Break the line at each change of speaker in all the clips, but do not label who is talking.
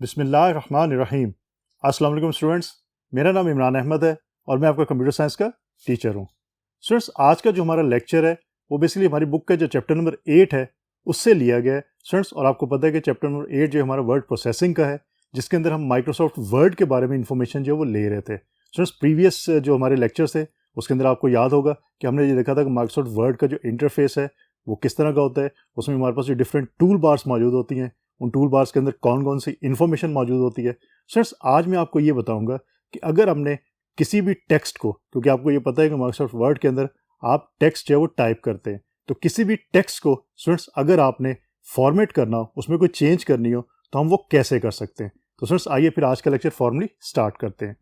बिस्मिल्लाहिर्रहमानिर्रहीम। अस्सलाम वालेकुम स्टूडेंट्स, मेरा नाम इमरान अहमद है और मैं आपका कंप्यूटर साइंस का टीचर हूँ। स्टूडेंट्स, आज का जो हमारा लेक्चर है वो बेसिकली हमारी बुक का जो चैप्टर नंबर 8 है उससे लिया गया है। स्टूडेंट्स, और आपको पता है कि चैप्टर नंबर 8 जो हमारा वर्ड प्रोसेसिंग का है, जिसके अंदर हम माइक्रोसॉफ्ट वर्ड के बारे में इंफॉर्मेशन जो वो ले रहे थे। स्टूडेंट्स, प्रीवियस जो हमारे लेक्चर्स थे उसके अंदर आपको याद होगा कि हमने ये देखा था कि माइक्रोसॉफ्ट वर्ड का जो इंटरफेस है वो किस तरह का होता है। उसमें हमारे पास जो डिफरेंट टूल बार्स मौजूद होती हैं, उन टूल बार्स के अंदर कौन कौन सी इन्फॉर्मेशन मौजूद होती है। स्टूडेंट्स, आज मैं आपको ये बताऊंगा कि अगर हमने किसी भी टेक्स्ट को, क्योंकि आपको ये पता है कि माइक्रोसॉफ्ट वर्ड के अंदर आप टेक्स्ट जो है वो टाइप करते हैं, तो किसी भी टेक्स्ट को स्टूडेंट्स अगर आपने फॉर्मेट करना हो, उसमें कोई चेंज करनी हो, तो हम वो कैसे कर सकते हैं। तो स्टूडेंट्स, आइए फिर आज का लेक्चर फॉर्मली स्टार्ट करते हैं।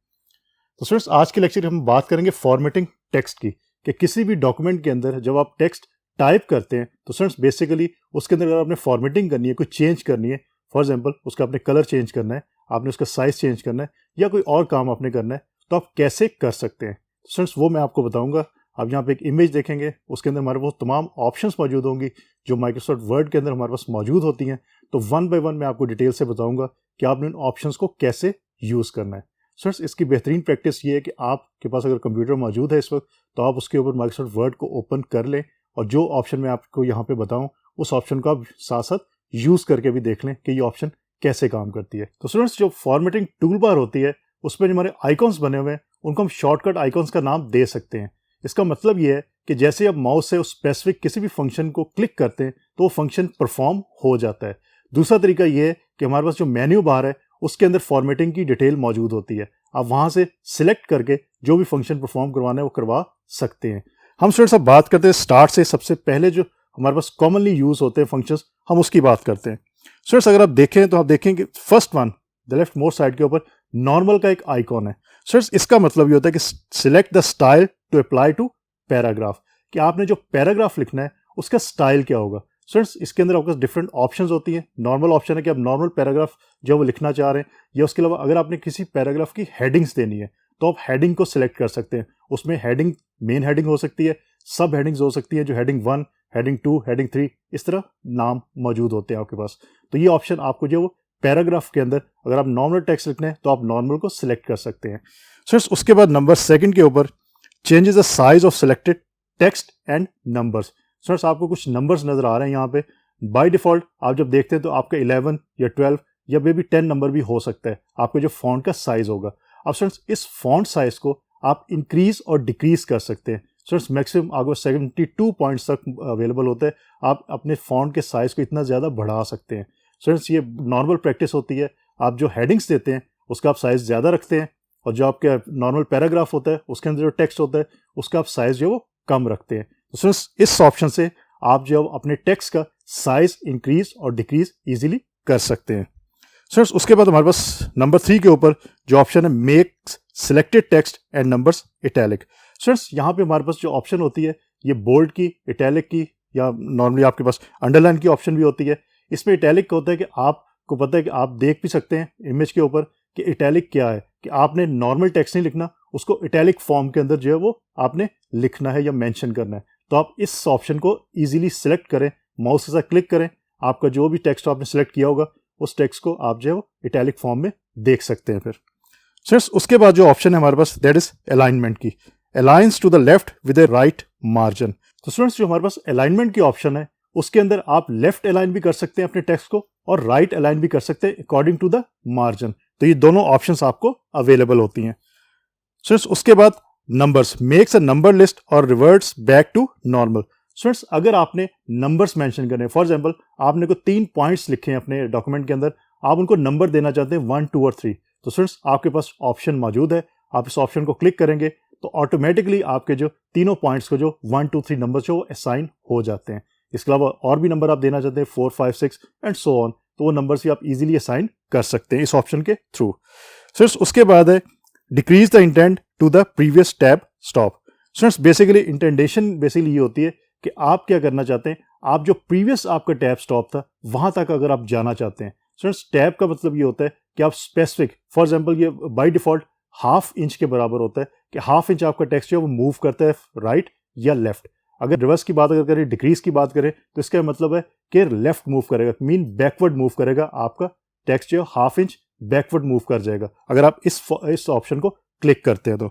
तो स्टूडेंट्स, आज के लेक्चर हम बात करेंगे फॉर्मेटिंग टेक्स्ट की, कि किसी भी डॉक्यूमेंट के अंदर जब आप टेक्स्ट टाइप करते हैं तो स्टूडेंट्स बेसिकली उसके अंदर अगर आपने फॉर्मेटिंग करनी है, कोई चेंज करनी है, फॉर एग्जांपल उसका आपने कलर चेंज करना है, आपने उसका साइज चेंज करना है, या कोई और काम आपने करना है, तो आप कैसे कर सकते हैं। स्टूडेंट्स, वो मैं आपको बताऊंगा। आप यहाँ पे एक इमेज देखेंगे, उसके अंदर हमारे पास तमाम ऑप्शंस मौजूद होंगी जो माइक्रोसॉफ्ट वर्ड के अंदर हमारे पास मौजूद होती हैं। तो वन बाय वन मैं आपको डिटेल से बताऊंगा कि आपने उन ऑप्शंस को कैसे यूज़ करना है। स्टूडेंट्स, इसकी बेहतरीन प्रैक्टिस ये है कि आपके पास अगर कंप्यूटर मौजूद है इस वक्त, तो आप उसके ऊपर माइक्रोसॉफ्ट वर्ड को ओपन कर लें और जो ऑप्शन मैं आपको यहाँ पे बताऊं उस ऑप्शन को आप साथ साथ यूज़ करके भी देख लें कि ये ऑप्शन कैसे काम करती है। तो स्टूडेंट्स, जो फॉर्मेटिंग टूल बार होती है उसमें जो हमारे आइकॉन्स बने हुए हैं उनको हम शॉर्टकट आइकॉन्स का नाम दे सकते हैं। इसका मतलब ये है कि जैसे आप माउस से उस स्पेसिफिक किसी भी फंक्शन को क्लिक करते हैं तो वो फंक्शन परफॉर्म हो जाता है। दूसरा तरीका ये है कि हमारे पास जो मेन्यू बार है उसके अंदर फॉर्मेटिंग की डिटेल मौजूद होती है। आप वहां से सिलेक्ट करके जो भी फंक्शन परफॉर्म करवाना है वो करवा सकते हैं। हम स्टूडेंट्स अब बात करते हैं स्टार्ट से। सबसे पहले जो हमारे पास कॉमनली यूज होते हैं फंक्शंस, हम उसकी बात करते हैं। स्टूडेंट्स, अगर आप देखें तो आप देखें कि first one the left most side के ऊपर नॉर्मल का एक आइकॉन है। स्टूडेंट्स, इसका मतलब ये होता है कि select the style to apply to paragraph, कि आपने जो पैराग्राफ लिखना है उसका स्टाइल क्या होगा। स्टूडेंट्स, इसके अंदर आपके पास डिफरेंट ऑप्शंस होती हैं। नॉर्मल ऑप्शन है कि आप नॉर्मल पैराग्राफ जो वो लिखना चाह रहे हैं, या उसके अलावा अगर आपने किसी पैराग्राफ की हेडिंग्स देनी है तो आप हेडिंग को सिलेक्ट कर सकते हैं। उसमें हेडिंग मेन हेडिंग हो सकती है, सब हेडिंग्स हो सकती है, जो हेडिंग 1, हेडिंग 2, हेडिंग 3, इस तरह नाम मौजूद होते हैं आपके पास। तो ये ऑप्शन आपको जो वो पैराग्राफ के अंदर अगर आप नॉर्मल टेक्स्ट लिखना है तो आप नॉर्मल को सिलेक्ट कर सकते हैं। स्टूडेंट्स, उसके बाद नंबर सेकंड के ऊपर changes the size of selected text and numbers. Students, आपको कुछ नंबर्स नजर आ रहे हैं यहाँ पे। बाय डिफॉल्ट आप जब देखते हैं तो आपका 11 या 12 या मे बी 10 नंबर भी हो सकता है आपका जो फॉन्ट का साइज होगा। अब स्टूडेंट्स, इस फॉन्ट साइज को आप इंक्रीज और डिक्रीज कर सकते हैं। स्टूडेंट्स, मैक्सिमम आपको 72 पॉइंट्स तक अवेलेबल होता है। आप अपने फॉन्ट के साइज को इतना ज़्यादा बढ़ा सकते हैं। स्टूडेंट्स, ये नॉर्मल प्रैक्टिस होती है। आप जो हेडिंग्स देते हैं उसका आप साइज ज़्यादा रखते हैं, और जो आपके नॉर्मल पैराग्राफ होता है उसके अंदर जो टेक्स्ट होता है उसका आप साइज जो वो कम रखते हैं। तो स्टूडेंट्स, इस ऑप्शन से आप जो अपने टेक्स्ट का साइज इंक्रीज और डिक्रीज इजीली कर सकते हैं। स्टूडेंट्स, उसके बाद हमारे पास नंबर 3 के ऊपर जो ऑप्शन है make selected text and numbers italic. Students, यहाँ पे हमारे पास जो ऑप्शन होती है ये बोल्ड की, इटैलिक की, या नॉर्मली आपके पास अंडरलाइन की ऑप्शन भी होती है। इसमें इटैलिक का होता है कि आपको पता है कि आप देख भी सकते हैं इमेज के ऊपर कि इटैलिक क्या है, कि आपने नॉर्मल टेक्स्ट नहीं लिखना, उसको इटैलिक फॉर्म के अंदर जो है वो आपने लिखना है या मेंशन करना है। तो आप इस ऑप्शन को इजीली सिलेक्ट करें, माउस के साथ क्लिक करें, आपका जो भी टेक्स्ट आपने सिलेक्ट किया होगा उस टेक्स्ट को आप जो है वो इटैलिक फॉर्म में देख सकते हैं। फिर स्टूडेंट्स, उसके बाद जो ऑप्शन है हमारे पास दैट इज अलाइनमेंट की, aligns to the left with a right margin. तो स्टूडेंट्स, जो हमारे पास अलाइनमेंट की ऑप्शन है उसके अंदर आप लेफ्ट अलाइन भी कर सकते हैं अपने टेक्स्ट को, और राइट अलाइन भी कर सकते हैं अकॉर्डिंग टू द मार्जिन। तो ये दोनों ऑप्शंस आपको अवेलेबल होती हैं। स्टूडेंट्स, उसके बाद numbers makes a number list और reverts back to normal. Students, अगर आपने नंबर्स मेंशन करने, फॉर एग्जांपल आपने को 3 पॉइंट्स लिखे हैं अपने डॉक्यूमेंट के अंदर, आप उनको नंबर देना चाहते हैं 1, 2 और 3, तो स्टूडेंट्स आपके पास ऑप्शन मौजूद है। आप इस ऑप्शन को क्लिक करेंगे तो ऑटोमेटिकली आपके जो तीनों पॉइंट्स को जो 1, 2, 3 नंबर जो असाइन हो जाते हैं। इसके अलावा और भी नंबर आप देना चाहते हैं 4, 5, 6 एंड सो ऑन, तो वो नंबर्स भी आप इजीली असाइन कर सकते हैं इस ऑप्शन के थ्रू। स्टूडेंट्स, उसके बाद है decrease the intent to the previous tab stop. Students, basically indentation basically ये होती है कि आप क्या करना चाहते हैं, आप जो प्रीवियस आपका टैब स्टॉप था वहां तक अगर आप जाना चाहते हैं। स्टूडेंट्स, टैब का मतलब ये होता है कि आप स्पेसिफिक, फॉर एग्जांपल ये बाय डिफॉल्ट ½ इंच के बराबर होता है, कि ½ इंच आपका टेक्स्ट जो है वो मूव करता है राइट या लेफ्ट। अगर रिवर्स की बात अगर करें, डिक्रीज की बात करें, तो इसका मतलब है कि लेफ्ट मूव करेगा, मीन बैकवर्ड मूव करेगा आपका टेक्स्ट जो ½ इंच बैकवर्ड मूव कर जाएगा अगर आप इस ऑप्शन को क्लिक करते हैं तो।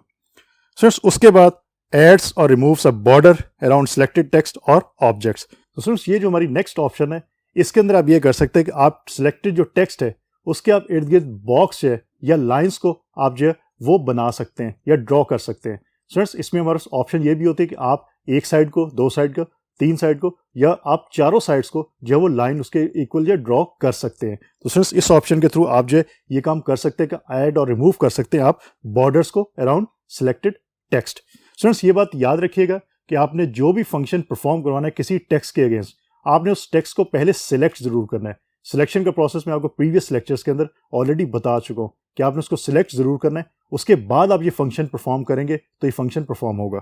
स्टूडेंट्स उसके बाद एड्स और रिमूव्स अ बॉर्डर अराउंड सिलेक्टेड टेक्स्ट और ऑब्जेक्ट्स। तो स्टूडेंट्स ये जो हमारी नेक्स्ट ऑप्शन है, इसके अंदर आप ये कर सकते हैं कि आप सिलेक्टेड जो टेक्स्ट है उसके आप इर्द गिर्द बॉक्स है या लाइंस को आप जो है वो बना सकते हैं या ड्रॉ कर सकते हैं। स्टूडेंट्स इसमें हमारा ऑप्शन ये भी होती है कि आप एक साइड को, दो साइड को, तीन साइड को या आप चारों साइड्स को जो है वो लाइन उसके इक्वल जो ड्रॉ कर सकते हैं। तो स्टूडेंट्स इस ऑप्शन के थ्रू आप जो है ये काम कर सकते हैं कि ऐड और रिमूव कर सकते हैं आप बॉर्डर्स को अराउंड सिलेक्टेड टेक्स्ट। स्टूडेंट्स ये बात याद रखिएगा कि आपने जो भी फंक्शन परफॉर्म करवाना है किसी टेक्स्ट के अगेंस्ट, आपने उस टेक्स्ट को पहले सिलेक्ट जरूर करना है। सिलेक्शन का प्रोसेस मैं आपको प्रीवियस लेक्चर्स के अंदर ऑलरेडी बता चुका हूँ कि आपने उसको सिलेक्ट जरूर करना है, उसके बाद आप ये फंक्शन परफॉर्म करेंगे तो ये फंक्शन परफॉर्म होगा।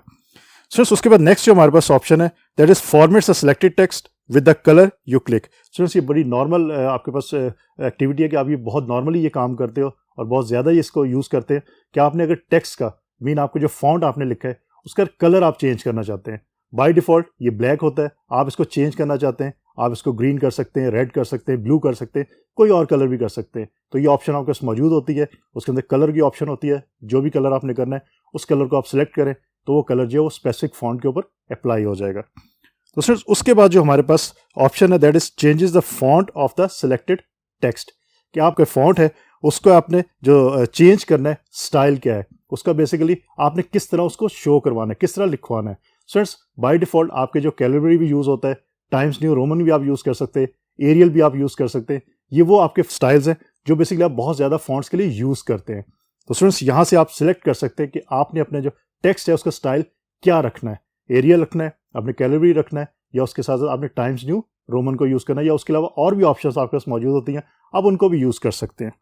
स्टूडेंट्स उसके बाद नेक्स्ट जो हमारे पास ऑप्शन है that is formats a selected text with the colour you click. Students ये बड़ी नॉर्मल आपके पास एक्टिविटी है कि आप ये बहुत नॉर्मली ये काम करते हो और बहुत ज़्यादा ही इसको यूज़ करते हैं कि आपने अगर टेक्स्ट का मीन आपको जो फॉन्ट आपने लिखा है उसका कलर आप चेंज करना चाहते हैं। बाय डिफ़ॉल्ट ये ब्लैक होता है, आप इसको चेंज करना चाहते हैं, आप इसको ग्रीन कर सकते हैं, रेड कर सकते हैं, ब्लू कर सकते हैं, कोई और कलर भी कर सकते हैं। तो ये ऑप्शन आपके पास मौजूद होती है, उसके अंदर कलर की ऑप्शन होती है। जो भी कलर आपने करना है उस कलर को आप सिलेक्ट करें तो वो कलर जो है वो स्पेसिफिक फॉन्ट के ऊपर अप्लाई हो जाएगा। तो स्टूडेंट्स उसके बाद जो हमारे पास ऑप्शन है that is changes the font of the selected text, कि आपका फॉन्ट है उसको आपने जो चेंज करना है, स्टाइल क्या है उसका, बेसिकली आपने किस तरह उसको शो करवाना है, किस तरह लिखवाना है। स्टूडेंट्स बाय डिफ़ॉल्ट आपके जो कैलिब्री भी यूज़ होता है, टाइम्स न्यू रोमन भी आप यूज़ कर सकते हैं, एरियल भी आप यूज़ कर सकते हैं। ये वो आपके स्टाइल्स हैं जो बेसिकली आप बहुत ज़्यादा फॉन्ट्स के लिए यूज़ करते हैं। तो स्टूडेंट्स यहाँ से आप सिलेक्ट कर सकते हैं कि आपने अपने जो टेक्स्ट है उसका स्टाइल क्या रखना है, एरियल रखना है, अपने कैलिब्री रखना है, या उसके साथ साथ आपने टाइम्स न्यू रोमन को यूज़ करना है, या उसके अलावा और भी ऑप्शंस आपके पास मौजूद होती हैं, आप उनको भी यूज़ कर सकते हैं।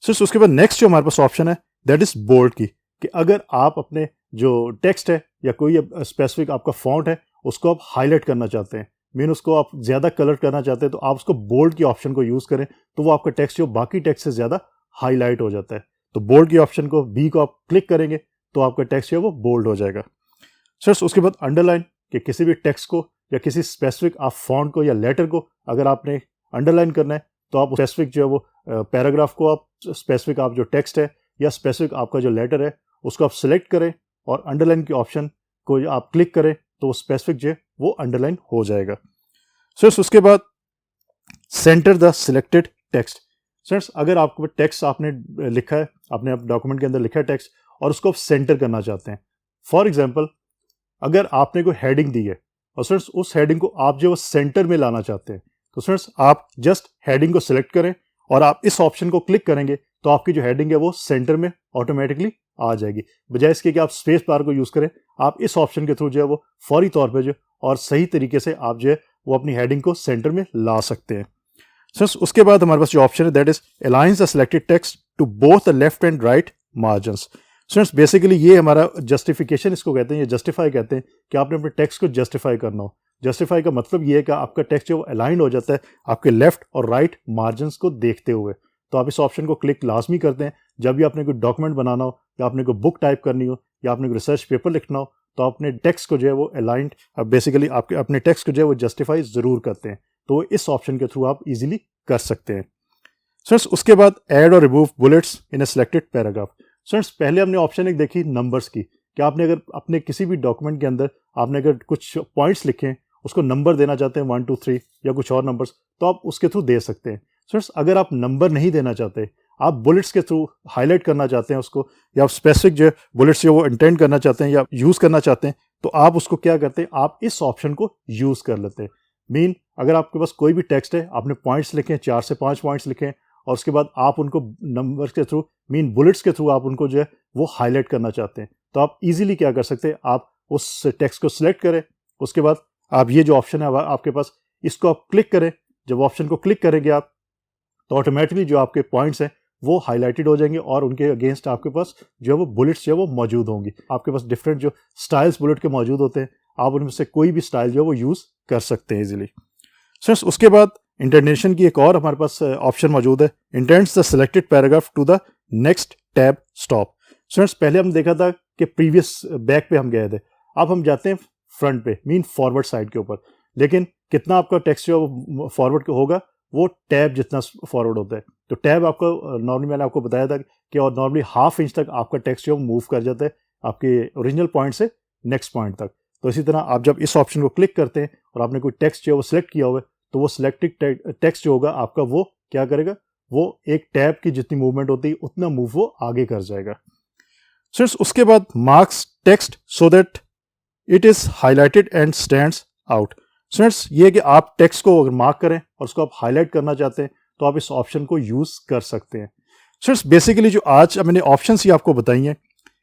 सिर्फ उसके बाद नेक्स्ट जो हमारे पास ऑप्शन है दैट इज बोल्ड की, कि अगर आप अपने जो टेक्स्ट है या कोई स्पेसिफिक आपका फॉन्ट है उसको आप हाईलाइट करना चाहते हैं, मीन उसको आप ज़्यादा कलर करना चाहते हैं, तो आप उसको बोल्ड की ऑप्शन को यूज़ करें तो वो आपका टेक्स्ट जो बाकी टेक्स्ट से ज़्यादा हाईलाइट हो जाता है। तो बोल्ड की ऑप्शन को बी को आप क्लिक करेंगे तो आपका टेक्स्ट जो है वो बोल्ड हो जाएगा। सर उसके बाद अंडरलाइन, कि किसी भी टेक्स्ट को या किसी स्पेसिफिक आप फॉन्ट को या लेटर को अगर आपने अंडरलाइन करना है तो आप स्पेसिफिक जो है वो पैराग्राफ को आप स्पेसिफिक आप जो टेक्स्ट है या स्पेसिफिक आपका जो लेटर है उसको आप सिलेक्ट करें और अंडरलाइन की ऑप्शन को आप क्लिक करें तो स्पेसिफिक जो है वो अंडरलाइन हो जाएगा। सर उसके बाद centre the selected text. Sir अगर आपको टेक्स्ट आपने लिखा है, आपने आप डॉक्यूमेंट के अंदर लिखा है टेक्स्ट और उसको आप सेंटर करना चाहते हैं, फॉर एग्जाम्पल अगर आपने कोई हेडिंग दी है और फ्रेंड्स उस हेडिंग को आप जो सेंटर में लाना चाहते हैं, तो फ्रेंड्स आप जस्ट हेडिंग को सिलेक्ट करें और आप इस ऑप्शन को क्लिक करेंगे तो आपकी जो हेडिंग है वो सेंटर में ऑटोमेटिकली आ जाएगी। बजाय इसके कि आप स्पेस बार को यूज़ करें, आप इस ऑप्शन के थ्रू जो है वो फौरी तौर पर जो और सही तरीके से आप जो है वो अपनी हेडिंग को सेंटर में ला सकते हैं। फ्रेंड्स उसके बाद हमारे पास जो ऑप्शन है that is aligns the selected text to both the left and right margins. Students basically ये हमारा जस्टिफिकेशन इसको कहते हैं, ये जस्टिफाई कहते हैं कि आपने अपने टेक्स्ट को जस्टिफाई करना हो। जस्टिफाई का मतलब ये है कि आपका टेक्स्ट जो अलाइंड हो जाता है आपके लेफ्ट और राइट मार्जिन्स को देखते हुए। तो आप इस ऑप्शन को क्लिक लाजमी करते हैं जब भी आपने कोई डॉक्यूमेंट बनाना हो या आपने कोई बुक टाइप करनी हो या आपने कोई रिसर्च पेपर लिखना हो, तो अपने टेक्स्ट को जो है वो अलाइंड बेसिकली आपके अपने टेक्स्ट को जो है वो जस्टिफाई ज़रूर करते हैं, तो इस ऑप्शन के थ्रू आप इजीली कर सकते हैं। फ्रेंड्स उसके बाद ऐड और रिमूव बुलेट्स इन अ सिलेक्टेड पैराग्राफ। फ्रेंड्स पहले हमने ऑप्शन एक देखी नंबर्स की, कि आपने अगर अपने किसी भी डॉक्यूमेंट के अंदर आपने अगर कुछ पॉइंट्स लिखे हैं उसको नंबर देना चाहते हैं 1 2 3 या कुछ और नंबर्स, तो आप उसके थ्रू दे सकते हैं। फ्रेंड्स अगर आप नंबर नहीं देना चाहते, आप बुलेट्स के थ्रू हाईलाइट करना चाहते हैं उसको, या आप स्पेसिफिक जो बुलेट्स जो वो इंटेंड करना चाहते हैं या यूज़ करना चाहते हैं, तो आप उसको क्या करते हैं, आप इस ऑप्शन को यूज़ कर लेते हैं। मीन अगर आपके पास कोई भी टेक्स्ट है, आपने पॉइंट्स लिखे हैं, 4 से 5 पॉइंट्स लिखे हैं और उसके बाद आप उनको नंबर्स के थ्रू मीन बुलेट्स के थ्रू आप उनको जो है वो हाईलाइट करना चाहते हैं, तो आप इजीली क्या कर सकते हैं, आप उस टेक्स्ट को सिलेक्ट करें, उसके बाद आप ये जो ऑप्शन है आपके पास इसको आप क्लिक करें। जब ऑप्शन को क्लिक करेंगे आप तो ऑटोमेटिकली जो आपके पॉइंट्स हैं वो हाईलाइटेड हो जाएंगे और उनके अगेंस्ट आपके पास जो है वो बुलेट्स जो है वो मौजूद होंगी। आपके पास डिफरेंट जो स्टाइल्स बुलेट के मौजूद होते हैं, आप उनमें से कोई भी स्टाइल जो है वो यूज़ कर सकते हैं इजीली। फ्रेंड्स उसके बाद इंटरनेशन की एक और हमारे पास ऑप्शन मौजूद है, indents the selected paragraph to the next tab stop. Friends पहले हम देखा था कि प्रीवियस बैक पे हम गए थे, अब हम जाते हैं फ्रंट पे मीन फॉरवर्ड साइड के ऊपर, लेकिन कितना आपका टेक्स्ट जो फॉरवर्ड होगा वो टैब जितना फॉरवर्ड होता है। तो टैब आपका नॉर्मली मैंने आपको बताया था कि और नॉर्मली हाफ इंच तक आपका टेक्स्ट जो मूव कर जाता है आपके ओरिजिनल पॉइंट से नेक्स्ट पॉइंट तक। तो इसी तरह आप जब इस ऑप्शन को क्लिक करते हैं और आपने कोई टेक्स्ट जो है वो सिलेक्ट किया हुआ है, तो वो सिलेक्टेड टेक्स्ट जो होगा आपका वो क्या करेगा, वो एक टैब की जितनी मूवमेंट होती है उतना मूव वो आगे कर जाएगा। फ्रेंड्स उसके बाद marks text so that it is highlighted and stands out. Friends ये कि आप टेक्स्ट को अगर मार्क करें और उसको आप हाईलाइट करना चाहते हैं तो आप इस ऑप्शन को यूज कर सकते हैं। फ्रेंड्स बेसिकली जो आज मैंने ऑप्शंस ही आपको बताई हैं,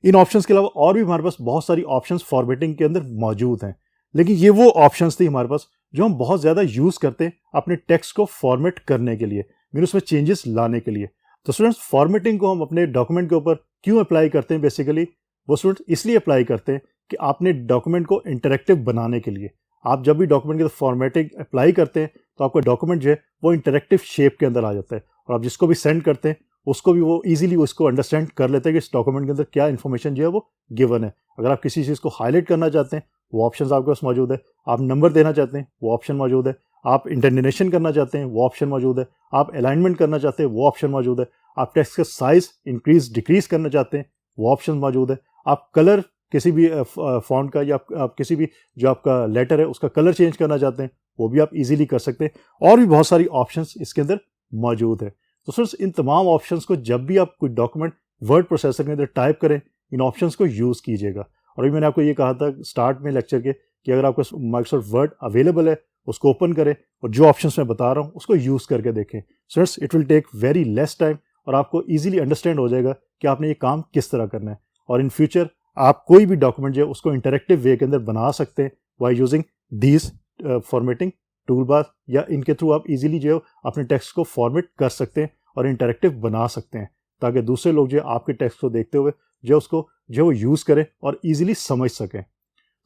इन ऑप्शंस के अलावा और भी हमारे पास बहुत सारी ऑप्शंस फॉर्मेटिंग के अंदर मौजूद हैं, लेकिन ये वो ऑप्शंस थी हमारे पास जो हम बहुत ज़्यादा यूज़ करते हैं अपने टेक्स्ट को फॉर्मेट करने के लिए, मीन उसमें चेंजेस लाने के लिए। तो स्टूडेंट्स फॉर्मेटिंग को हम अपने डॉक्यूमेंट के ऊपर क्यों अप्लाई करते हैं, बेसिकली वो स्टूडेंट्स इसलिए अप्लाई करते हैं कि आपने डॉक्यूमेंट को इंटरेक्टिव बनाने के लिए। आप जब भी डॉक्यूमेंट की फॉर्मेटिंग अप्लाई करते हैं तो आपका डॉक्यूमेंट जो है वो इंटरेक्टिव शेप के अंदर आ जाता है, और आप जिसको भी सेंड करते हैं उसको भी वो इजीली उसको अंडरस्टैंड कर लेते हैं कि इस डॉक्यूमेंट के अंदर क्या इन्फॉर्मेशन जो है वो गिवन है। अगर आप किसी चीज़ को हाईलाइट करना चाहते हैं वो ऑप्शन आपके पास मौजूद है, आप नंबर देना चाहते हैं वो ऑप्शन मौजूद है, आप इंटरनेशन करना चाहते हैं वो ऑप्शन मौजूद है, आप अलाइनमेंट करना चाहते हैं वो ऑप्शन मौजूद है, आप टेक्स्ट का साइज इंक्रीज डिक्रीज करना चाहते हैं वो ऑप्शन मौजूद है, आप कलर किसी भी फॉन्ट का या आप किसी भी जो आपका लेटर है उसका कलर चेंज करना चाहते हैं वो भी आप इजीली कर सकते हैं, और भी बहुत सारी ऑप्शंस इसके अंदर मौजूद है। तो फ्रेंड्स इन तमाम ऑप्शंस को जब भी आप कोई डॉक्यूमेंट वर्ड प्रोसेसर के अंदर टाइप करें इन ऑप्शंस को यूज़ कीजिएगा। और अभी मैंने आपको ये कहा था स्टार्ट में लेक्चर के कि अगर आपको माइक्रोसॉफ्ट वर्ड अवेलेबल है उसको ओपन करें और जो ऑप्शंस मैं बता रहा हूँ उसको यूज़ करके देखें। Friends it will take very less time और आपको ईजिली अंडरस्टैंड हो जाएगा कि आपने ये काम किस तरह करना है, और इन फ्यूचर आप कोई भी डॉक्यूमेंट जो है उसको इंटरेक्टिव वे के अंदर बना सकते हैं by using these formatting tool bar, या इनके थ्रू आप इजीली जो है अपने टेक्स्ट को फॉर्मेट कर सकते हैं और इंटरेक्टिव बना सकते हैं, ताकि दूसरे लोग जो आपके टेक्स्ट को देखते हुए जो उसको जो यूज़ करें और इजीली समझ सकें।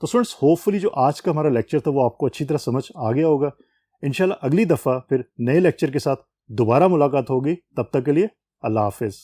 तो स्टूडेंट्स होपफुली जो आज का हमारा लेक्चर था वो आपको अच्छी तरह समझ आ गया होगा। इंशाल्लाह अगली दफ़ा फिर नए लेक्चर के साथ दोबारा मुलाकात होगी, तब तक के लिए अल्लाह हाफिज़।